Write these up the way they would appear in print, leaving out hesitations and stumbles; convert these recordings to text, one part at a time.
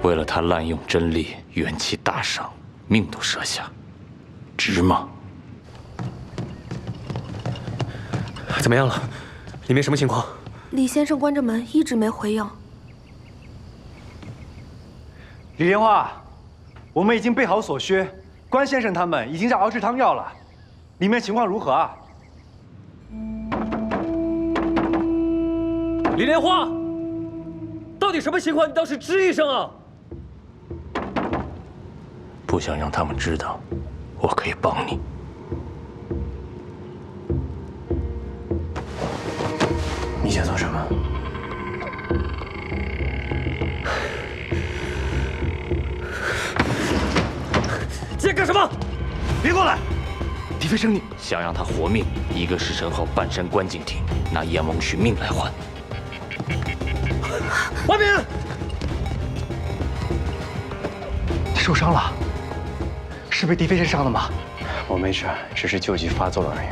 为了他滥用真力，元气大伤，命都舍下，值吗？怎么样了？里面什么情况？李先生关着门，一直没回应。李莲花，我们已经备好所需，关先生他们已经在熬制汤药了，里面情况如何啊？李莲花，到底什么情况？你倒是吱一声啊！不想让他们知道，我可以帮你。你想做什么？你在干什么？别过来！狄飞生，你想让他活命，一个时辰后半山关敬亭，拿阎王许命来换。外面，他受伤了，是被狄飞生伤的吗？我没事，只是旧疾发作了而已。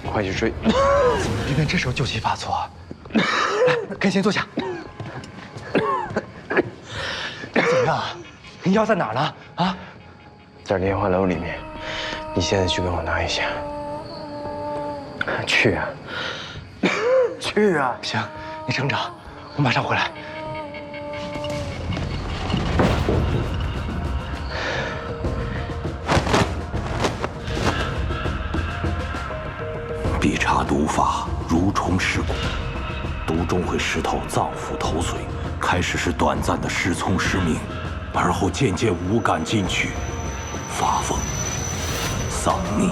你快去追。别人这时候旧疾发作，来，可以先坐下。怎么样啊？你药在哪儿呢？啊？在莲花楼里面。你现在去跟我拿一下。去啊！去啊！行，你撑着，我马上回来。必查毒法如虫噬骨，毒中会湿透脏腑头髓，开始是短暂的失聪失明，而后渐渐无感进去，发疯、丧命。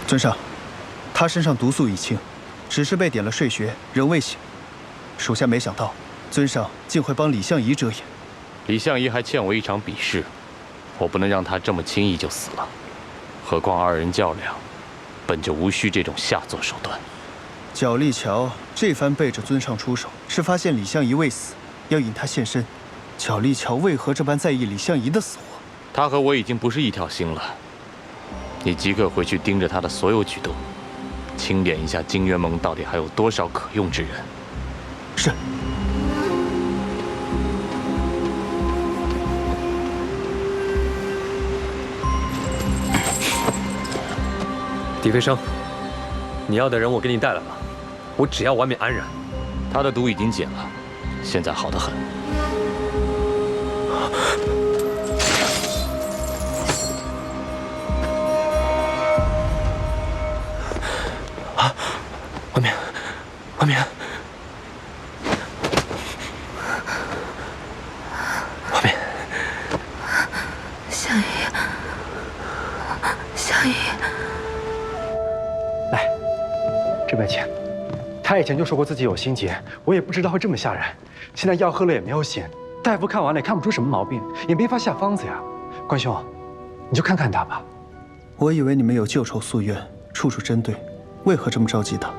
尊上，他身上毒素已清，只是被点了睡穴，仍未醒。属下没想到，尊上竟会帮李相夷遮掩。李相夷还欠我一场比试，我不能让他这么轻易就死了。何况二人较量，本就无需这种下作手段。角力桥这番背着尊上出手，是发现李相夷未死，要引他现身。角力桥为何这般在意李相夷的死活？他和我已经不是一条心了。你即刻回去盯着他的所有举动，清点一下金元盟到底还有多少可用之人。是。狄飞生，你要的人我给你带来了，我只要完美安然。他的毒已经减了，现在好得很。啊！外面，外面，外面！相夷，相夷，来，这杯钱。他以前就说过自己有心结，我也不知道会这么吓人。现在药喝了也没有醒，大夫看完了也看不出什么毛病，也没法下方子呀。关兄，你就看看他吧。我以为你们有旧仇宿怨，处处针对。为何这么着急他？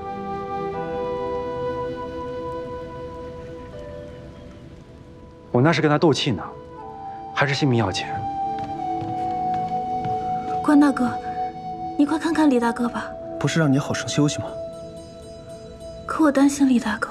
我那是跟他斗气呢，还是性命要紧。关大哥，你快看看李大哥吧。不是让你好生休息吗？可我担心李大哥。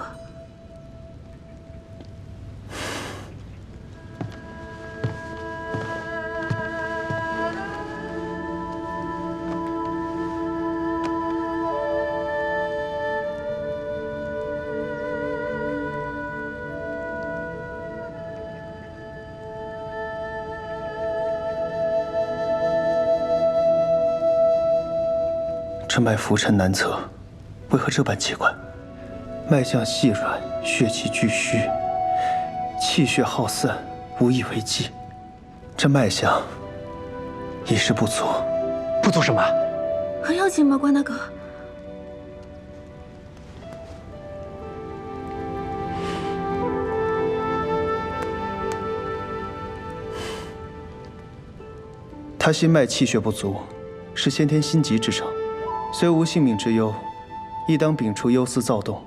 这脉浮沉难测，为何这般奇怪？脉象细软，血气俱虚，气血耗散，无以为继。这脉象已是不足。不足什么？很要紧吗，关大哥？他心脉气血不足，是先天心疾之症。虽无性命之忧，亦当摒除忧思躁动，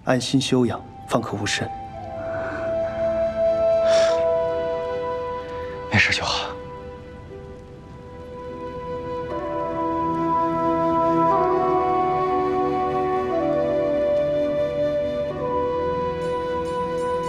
安心休养，方可无甚。没事就好。